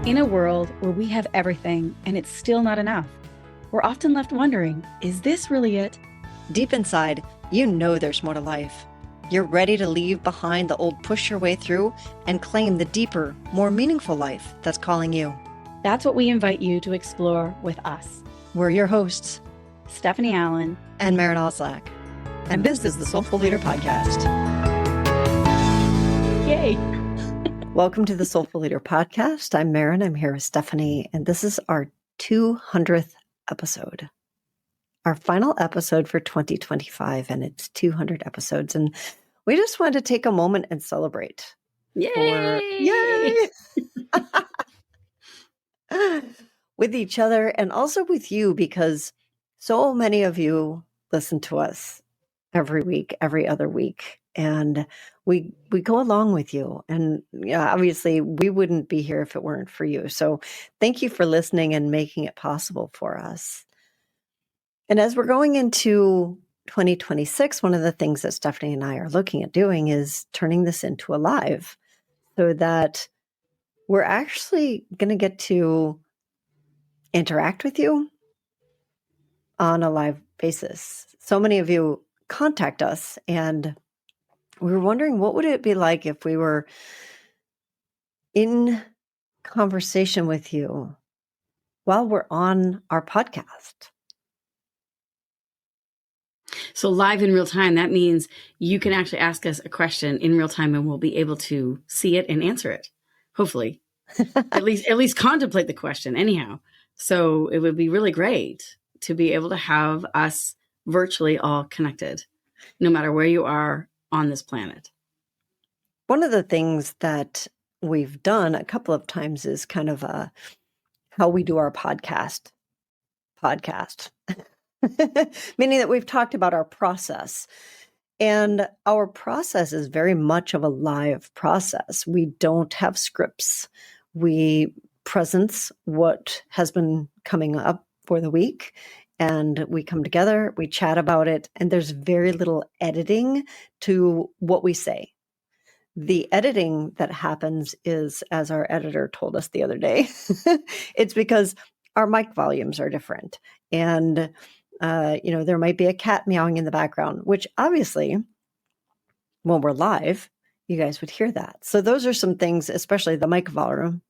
In a world where we have everything and it's still not enough, we're often left wondering, is this really it? Deep inside, you know there's more to life. You're ready to leave behind the old push your way through and claim the deeper, more meaningful life that's calling you. That's what we invite you to explore with us. We're your hosts, Stephanie Allen and Maren Oslak. And this is the Soulful Leader Podcast. Yay! Welcome to the Soulful Leader Podcast. I'm Maren. I'm here with Stephanie, and this is our 200th episode. Our final episode for 2025, and it's 200 episodes. And we just wanted to take a moment and celebrate. Yay! With each other and also with you, because so many of you listen to us every week, every other week. And we go along with you. And obviously we wouldn't be here if it weren't for you. So thank you for listening and making it possible for us. And as we're going into 2026, one of the things that Stephanie and I are looking at doing is turning this into a live so that we're actually going to get to interact with you on a live basis. So many of you contact us, and we were wondering, what would it be like if we were in conversation with you while we're on our podcast? So live in real time, that means you can actually ask us a question in real time and we'll be able to see it and answer it. Hopefully, at least contemplate the question anyhow. So it would be really great to be able to have us virtually all connected, no matter where you are on this planet. One of the things that we've done a couple of times is kind of how we do our podcast, meaning that we've talked about our process. And our process is very much of a live process. We don't have scripts. We presence what has been coming up for the week, and we come together, we chat about it, and there's very little editing to what we say. The editing that happens is, as our editor told us the other day, it's because our mic volumes are different. And, there might be a cat meowing in the background, which obviously, when we're live, you guys would hear that. So those are some things, especially the mic volume,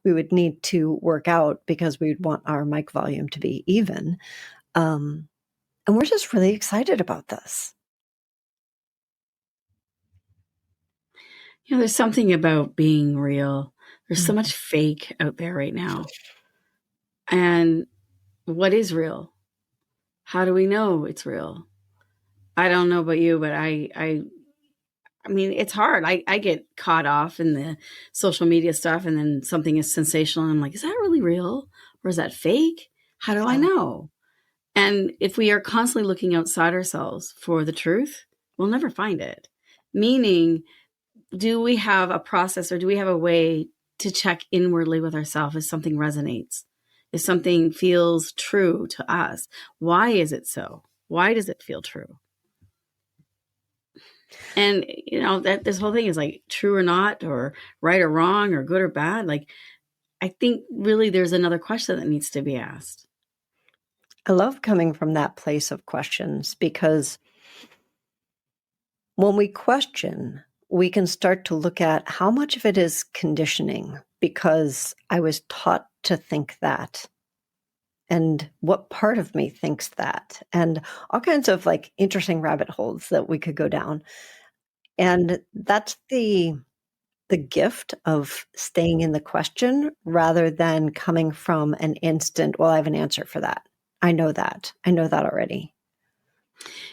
we would need to work out because we'd want our mic volume to be even. And we're just really excited about this. There's something about being real. There's so much fake out there right now. And what is real? How do we know it's real? I don't know about you, but I mean, it's hard. I get caught off in the social media stuff, and then something is sensational. And I'm like, is that really real? Or is that fake? How do I know? And if we are constantly looking outside ourselves for the truth, we'll never find it. Meaning, do we have a process, or do we have a way to check inwardly with ourselves if something resonates? If something feels true to us? Why is it so? Why does it feel true? And, that this whole thing is like true or not, or right or wrong, or good or bad. Like, I think really there's another question that needs to be asked. I love coming from that place of questions, because when we question, we can start to look at how much of it is conditioning, because I was taught to think that. And what part of me thinks that? And all kinds of like interesting rabbit holes that we could go down. And that's the gift of staying in the question rather than coming from an instant, well, I have an answer for that. I know that already.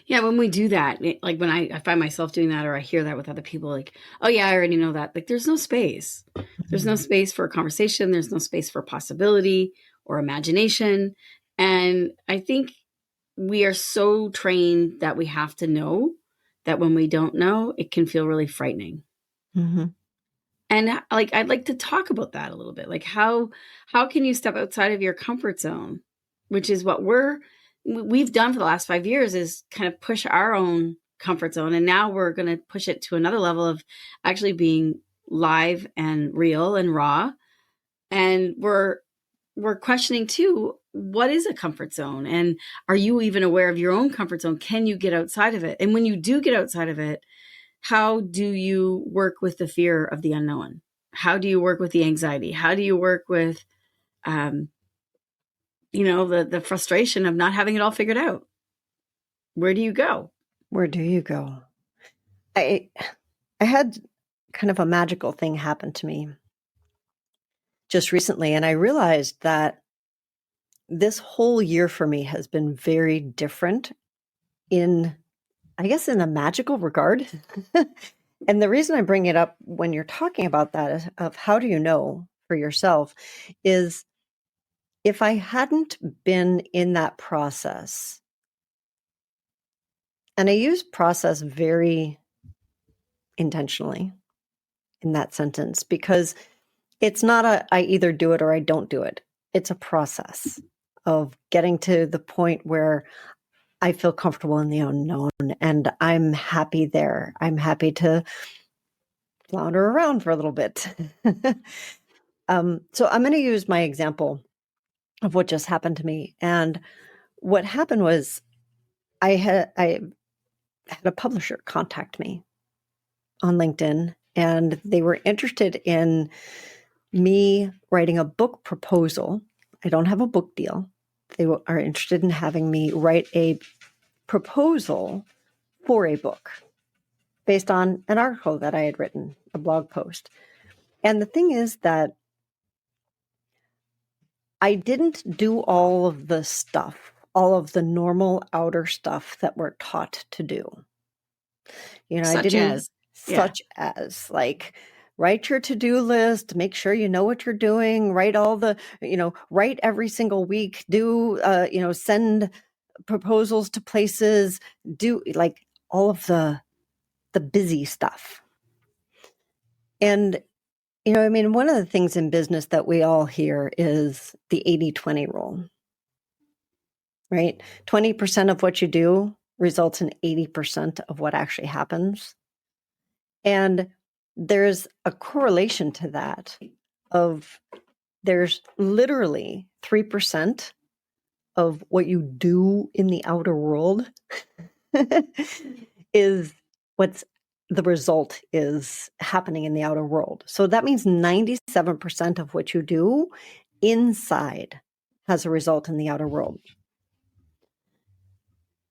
Yeah, when we do that, like when I find myself doing that, or I hear that with other people, like, oh yeah, I already know that. Like, there's no space. There's no space for a conversation. There's no space for possibility or imagination. And I think we are so trained that we have to know, that when we don't know, it can feel really frightening. Mm-hmm. And like, I'd like to talk about that a little bit. Like, how can you step outside of your comfort zone, which is what we've done for the last 5 years, is kind of push our own comfort zone. And now we're going to push it to another level of actually being live and real and raw And we're questioning too, what is a comfort zone? And are you even aware of your own comfort zone? Can you get outside of it? And when you do get outside of it, how do you work with the fear of the unknown? How do you work with the anxiety? How do you work with, the frustration of not having it all figured out? Where do you go? Where do you go? I had kind of a magical thing happen to me just recently, and I realized that this whole year for me has been very different in a magical regard. And the reason I bring it up when you're talking about that of how do you know for yourself is if I hadn't been in that process, and I use process very intentionally in that sentence because it's not I either do it or I don't do it. It's a process of getting to the point where I feel comfortable in the unknown and I'm happy there. I'm happy to flounder around for a little bit. So I'm going to use my example of what just happened to me. And what happened was I had a publisher contact me on LinkedIn, and they were interested in me writing a book proposal. I don't have a book deal. They are interested in having me write a proposal for a book based on an article that I had written, a blog post. And the thing is that I didn't do all of the stuff, all of the normal outer stuff that we're taught to do. Such as like write your to-do list, make sure you know what you're doing, write every single week, send proposals to places, do like all of the busy stuff. And one of the things in business that we all hear is the 80-20 rule, right? 20% of what you do results in 80% of what actually happens. And there's a correlation to that of there's literally 3% of what you do in the outer world is what's the result is happening in the outer world. So that means 97% of what you do inside has a result in the outer world.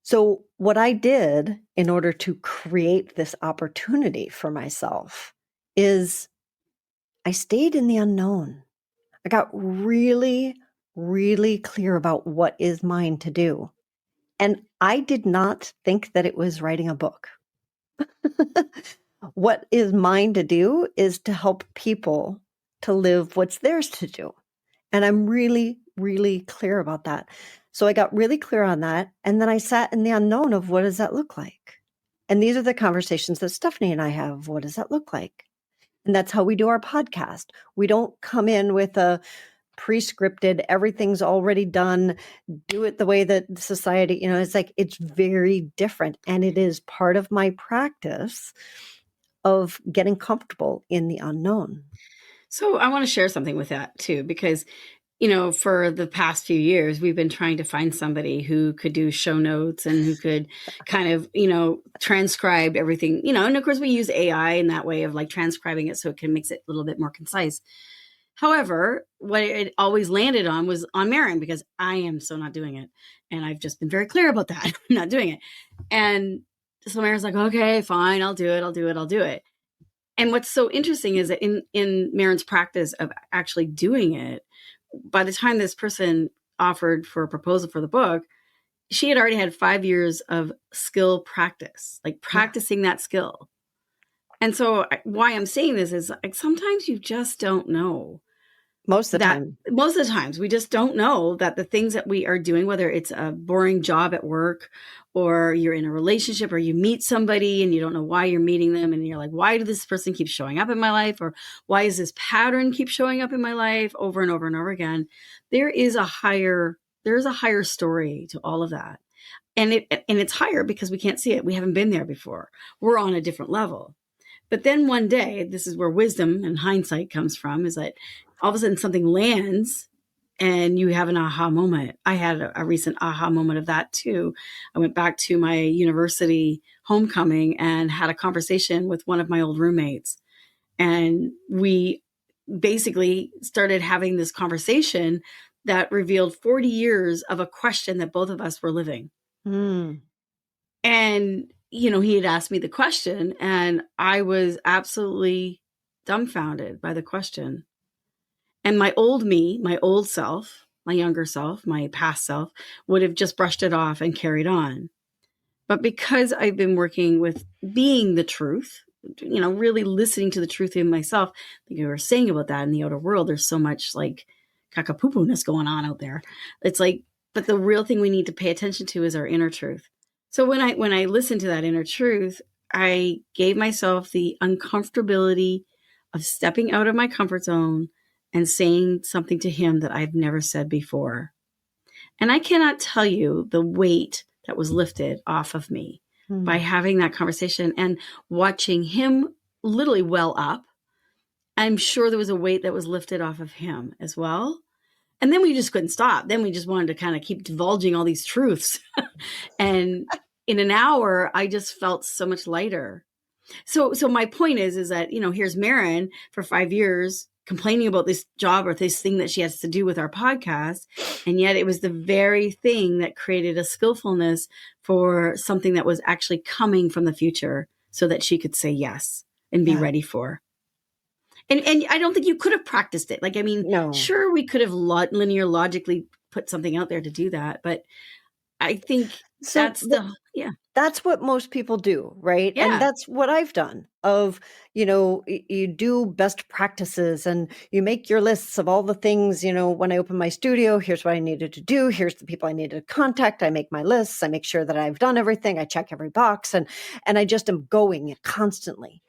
So what I did in order to create this opportunity for myself is I stayed in the unknown. I got really, really clear about what is mine to do. And I did not think that it was writing a book. What is mine to do is to help people to live what's theirs to do. And I'm really, really clear about that. So I got really clear on that. And then I sat in the unknown of what does that look like? And these are the conversations that Stephanie and I have. What does that look like? And that's how we do our podcast. We don't come in with a pre-scripted, everything's already done, do it the way that society, it's very different. And it is part of my practice of getting comfortable in the unknown. So I want to share something with that too, because, for the past few years, we've been trying to find somebody who could do show notes and who could kind of, transcribe everything, and of course we use AI in that way of like transcribing it so it can makes it a little bit more concise. However, what it always landed on was on Maren because I am so not doing it. And I've just been very clear about that. I'm not doing it. And so Maren's like, okay, fine, I'll do it. And what's so interesting is that in Maren's practice of actually doing it, by the time this person offered for a proposal for the book, she had already had 5 years of skill practice, like practicing that skill. And so why I'm saying this is like sometimes you just don't know. Most of the times we just don't know that the things that we are doing, whether it's a boring job at work or you're in a relationship or you meet somebody and you don't know why you're meeting them and you're like, why does this person keep showing up in my life? Or why does this pattern keep showing up in my life over and over and over again? There is a higher story to all of that. And it's higher because we can't see it. We haven't been there before. We're on a different level. But then one day, this is where wisdom and hindsight comes from, is that all of a sudden something lands and you have an aha moment. I had a recent aha moment of that too. I went back to my university homecoming and had a conversation with one of my old roommates. And we basically started having this conversation that revealed 40 years of a question that both of us were living. Mm. And, he had asked me the question, and I was absolutely dumbfounded by the question. And my old me, my old self, my younger self, my past self would have just brushed it off and carried on. But because I've been working with being the truth, really listening to the truth in myself, like you were saying about that in the outer world, there's so much like caca-poo-poo-ness going on out there. It's like, but the real thing we need to pay attention to is our inner truth. So when I listened to that inner truth, I gave myself the uncomfortability of stepping out of my comfort zone and saying something to him that I've never said before. And I cannot tell you the weight that was lifted off of me by having that conversation and watching him literally well up. I'm sure there was a weight that was lifted off of him as well. And then we just couldn't stop. Then we just wanted to kind of keep divulging all these truths. And in an hour, I just felt so much lighter. So my point is that, here's Maren for 5 years complaining about this job or this thing that she has to do with our podcast. And yet it was the very thing that created a skillfulness for something that was actually coming from the future so that she could say yes and be ready for. And I don't think you could have practiced it. Like, No. Sure, we could have linear logically put something out there to do that. But I think that's what most people do, right? Yeah. And that's what I've done of, you do best practices and you make your lists of all the things, when I open my studio, here's what I needed to do. Here's the people I needed to contact. I make my lists. I make sure that I've done everything. I check every box and I just am going constantly.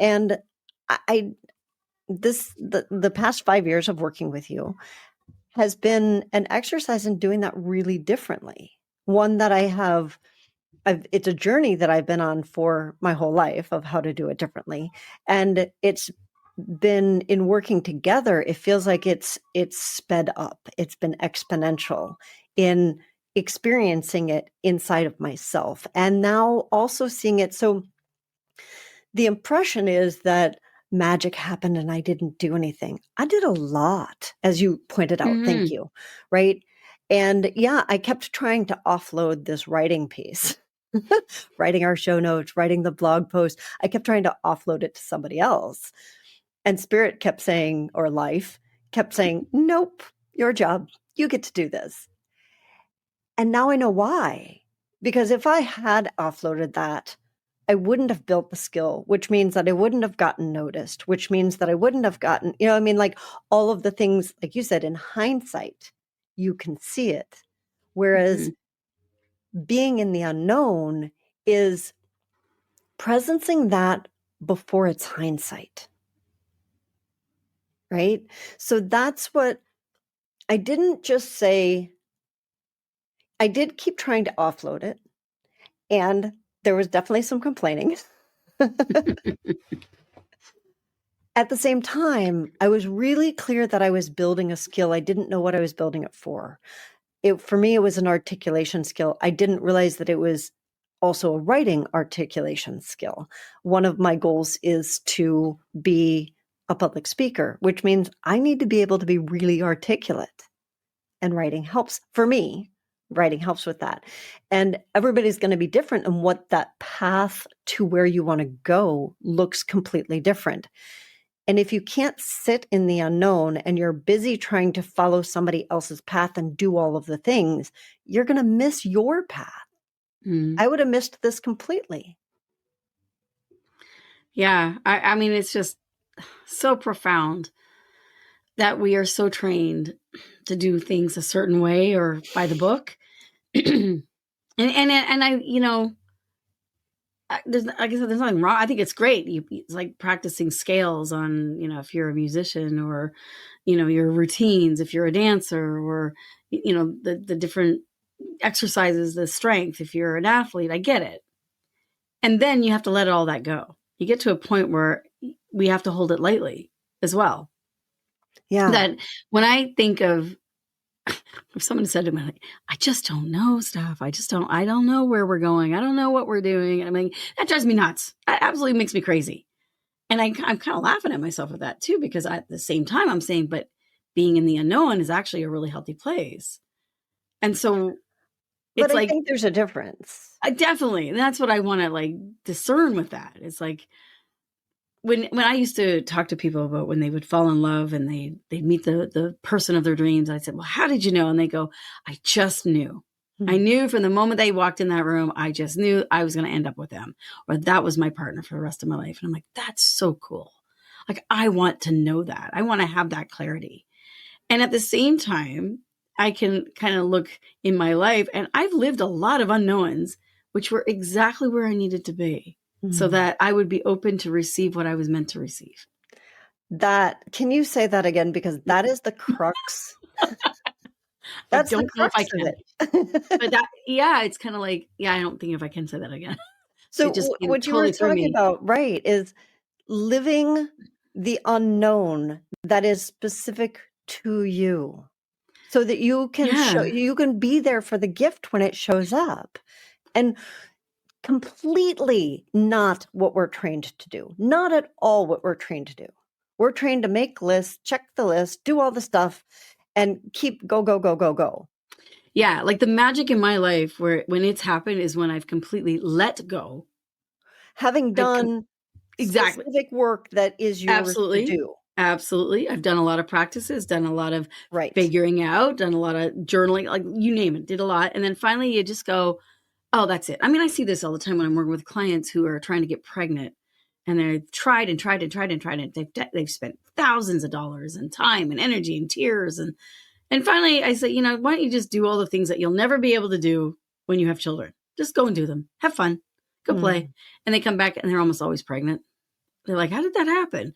And the past 5 years of working with you has been an exercise in doing that really differently. One that it's a journey that I've been on for my whole life of how to do it differently. And it's been in working together. It feels like it's sped up. It's been exponential in experiencing it inside of myself and now also seeing it. So the impression is that magic happened and I didn't do anything. I did a lot, as you pointed out. Thank you. Right. And I kept trying to offload this writing piece. Writing our show notes, writing the blog post. I kept trying to offload it to somebody else. And Spirit kept saying, or life kept saying, nope, your job. You get to do this. And now I know why. Because if I had offloaded that, I wouldn't have built the skill, which means that I wouldn't have gotten noticed, which means that I wouldn't have gotten, like all of the things, like you said, in hindsight, you can see it. Whereas being in the unknown is presencing that before it's hindsight. Right? So that's what I didn't just say. I did keep trying to offload it. And there was definitely some complaining. At the same time, I was really clear that I was building a skill. I didn't know what I was building it for. For me, it was an articulation skill. I didn't realize that it was also a writing articulation skill. One of my goals is to be a public speaker, which means I need to be able to be really articulate. And writing helps for me. Writing helps with that. And everybody's going to be different, and what that path to where you want to go looks completely different. And if you can't sit in the unknown and you're busy trying to follow somebody else's path and do all of the things, you're going to miss your path. I would have missed this completely. Yeah. I mean, it's just so profound that we are so trained to do things a certain way or by the book. and I, like I said, there's nothing wrong. I think it's great. It's like practicing scales on, if you're a musician or, your routines, if you're a dancer or, the different exercises, the strength, if you're an athlete, I get it. And then you have to let all that go. you get to a point where we have to hold it lightly as well. Yeah. That when I think of, if someone said to me, like, I just don't know stuff. I don't know where we're going. I don't know what we're doing. And I'm like, that drives me nuts. That absolutely makes me crazy. And I'm kind of laughing at myself with that too, because at the same time I'm saying, but being in the unknown is actually a really healthy place. And so But it's I like, think there's a difference. definitely, that's what I want to like discern with that. It's like, when I used to talk to people about when they would fall in love and they'd meet the person of their dreams, I said, well, how did you know? And they go, I just knew. I knew from the moment they walked in that room, I just knew I was going to end up with them, or that was my partner for the rest of my life. And I'm like, that's so cool. Like, I want to know that. I want to have that clarity. And at the same time, I can kind of look in my life, and I've lived a lot of unknowns, which were exactly where I needed to be. So that I would be open to receive what I was meant to receive. Can you say that again? Because that is the crux. That's I don't know if I of can. it. But it's kind of like, I don't think if I can say that again. So It just came what you were totally through talking me. about, right, is living the unknown that is specific to you, so that you can you can be there for the gift when it shows up. And completely not what we're trained to do. Not at all what we're trained to do. We're trained to make lists, check the list, do all the stuff, and keep go. Yeah, like the magic in my life when it's happened is when I've completely let go. Having done exactly specific work that is yours to do. Absolutely. I've done a lot of practices, done a lot of figuring out, done a lot of journaling, like you name it, did a lot. And then finally you just go, oh, that's it. I mean, I see this all the time when I'm working with clients who are trying to get pregnant, and they've tried. They've spent thousands of dollars and time and energy and tears. And finally I say, why don't you just do all the things that you'll never be able to do when you have children? Just go and do them. Have fun. Go play. And they come back and they're almost always pregnant. They're like, how did that happen?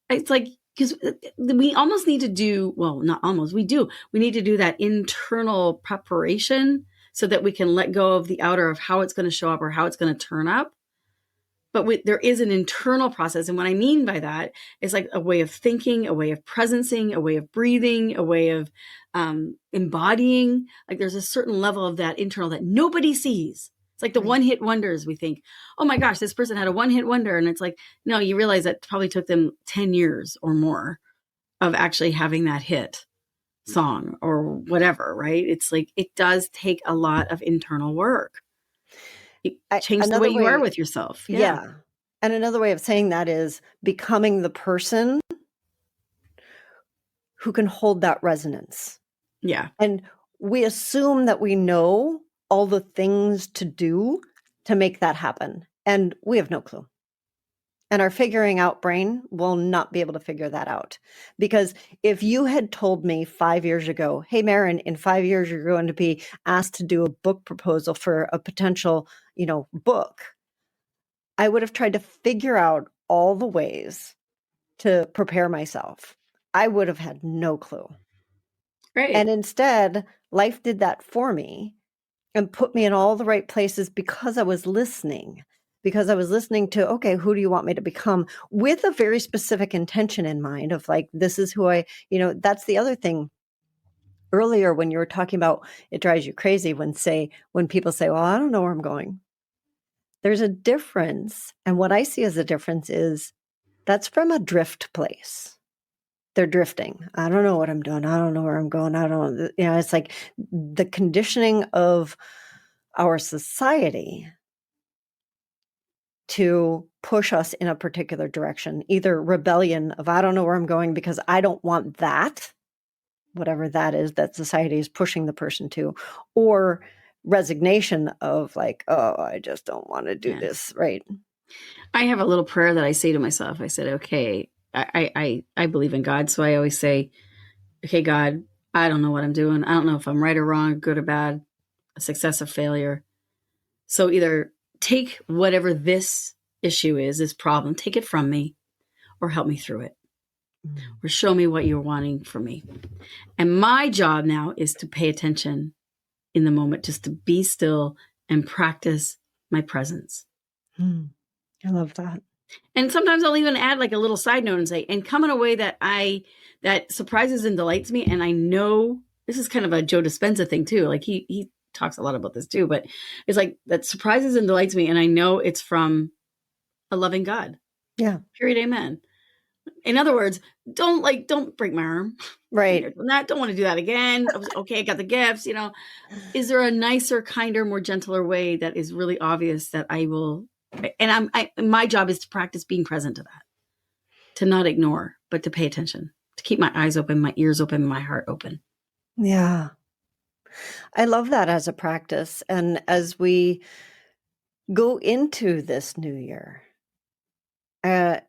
It's like, because we almost need to do, well, not almost, we do. We need to do that internal preparation so that we can let go of the outer of how it's going to show up or how it's going to turn up. But there is an internal process. And what I mean by that is like a way of thinking, a way of presencing, a way of breathing, a way of embodying. Like there's a certain level of that internal that nobody sees. It's like the one-hit wonders. We think, oh my gosh, this person had a one-hit wonder. And it's like, no, you realize that probably took them 10 years or more of actually having that hit song or whatever, right? It's like, it does take a lot of internal work. Change the way you are with yourself. Yeah. And another way of saying that is becoming the person who can hold that resonance. Yeah. And we assume that we know all the things to do to make that happen. And we have no clue. And our figuring out brain will not be able to figure that out. Because if you had told me 5 years ago, hey, Maren, in 5 years, you're going to be asked to do a book proposal for a potential, book, I would have tried to figure out all the ways to prepare myself. I would have had no clue. Right. And instead, life did that for me and put me in all the right places because I was listening. Because I was listening to, okay, who do you want me to become, with a very specific intention in mind of like, this is who that's the other thing. Earlier, when you were talking about it drives you crazy when people say, well, I don't know where I'm going. There's a difference. And what I see as a difference is that's from a drift place. They're drifting. I don't know what I'm doing. I don't know where I'm going. I don't, it's like the conditioning of our society to push us in a particular direction, either rebellion of, I don't know where I'm going because I don't want that, whatever that is that society is pushing the person to, or resignation of like, oh, I just don't want to do this. Right. I have a little prayer that I say to myself. I said, okay, I believe in God. So I always say, okay, God, I don't know what I'm doing. I don't know if I'm right or wrong, good or bad, a success or failure. So either take whatever this issue is, this problem, take it from me, or help me through it, or show me what you're wanting from me. And my job now is to pay attention in the moment, just to be still and practice my presence. I love that. And sometimes I'll even add like a little side note and say, and come in a way that surprises and delights me. And I know this is kind of a Joe Dispenza thing too. Like he talks a lot about this too, but it's like that surprises and delights me. And I know it's from a loving God. Yeah. Period. Amen. In other words, don't break my arm. Right. Don't want to do that again. Okay, I got the gifts, Is there a nicer, kinder, more gentler way that is really obvious that I will, and my job is to practice being present to that, to not ignore, but to pay attention, to keep my eyes open, my ears open, my heart open. Yeah. I love that as a practice. And as we go into this new year, my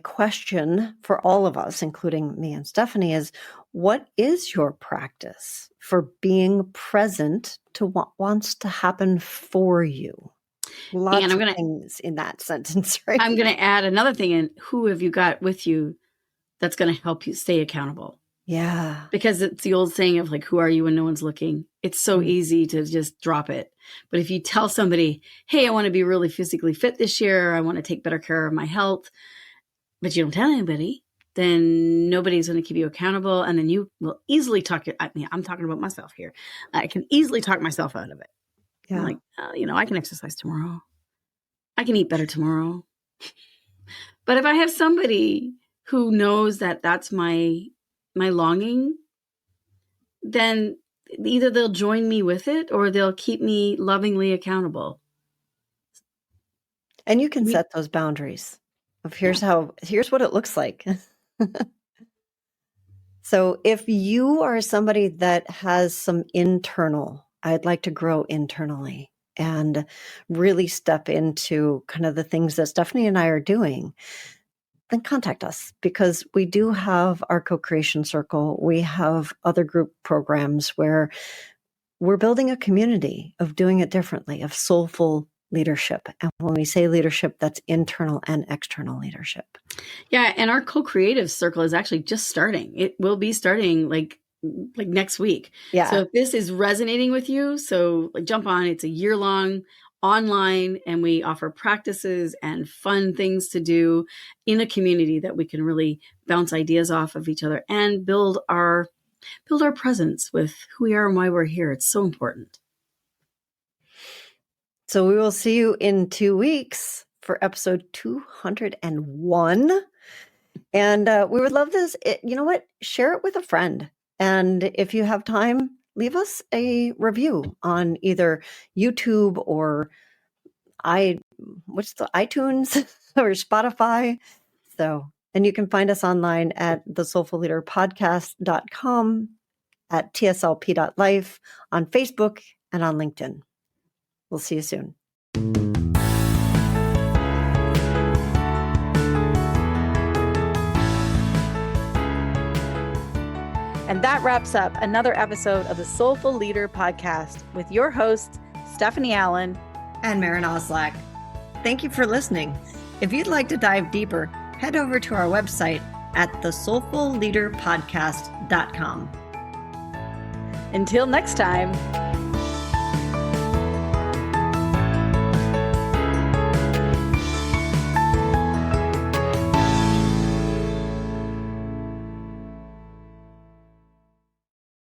question for all of us, including me and Stephanie, is what is your practice for being present to what wants to happen for you? Lots of things in that sentence, right? I'm going to add another thing in. Who have you got with you that's going to help you stay accountable? Yeah. Because it's the old saying of like, who are you when no one's looking? It's so easy to just drop it. But if you tell somebody, hey, I want to be really physically fit this year, I want to take better care of my health, but you don't tell anybody, then nobody's going to keep you accountable. And then you will easily I'm talking about myself here. I can easily talk myself out of it. Yeah. I'm like, I can exercise tomorrow. I can eat better tomorrow. But if I have somebody who knows that that's my longing, then either they'll join me with it or they'll keep me lovingly accountable. And you can set those boundaries of here's what it looks like. So if you are somebody that has some I'd like to grow internally and really step into kind of the things that Stephanie and I are doing, then contact us, because we do have our co-creation circle. We have other group programs where we're building a community of doing it differently, of soulful leadership. And when we say leadership, that's internal and external leadership. Yeah. And our co-creative circle is actually just starting. It will be starting like next week. Yeah. So if this is resonating with you, jump on. It's a year-long online, and we offer practices and fun things to do in a community that we can really bounce ideas off of each other and build our presence with who we are and why we're here. It's so important. So we will see you in 2 weeks for episode 201. And we would love this. You know what? Share it with a friend. And if you have time, leave us a review on either YouTube or iTunes or Spotify. And you can find us online at thesoulfulleaderpodcast.com, at tslp.life, on Facebook, and on LinkedIn. We'll see you soon. And that wraps up another episode of the Soulful Leader Podcast with your hosts, Stephanie Allen and Maren Oslack. Thank you for listening. If you'd like to dive deeper, head over to our website at thesoulfulleaderpodcast.com. Until next time.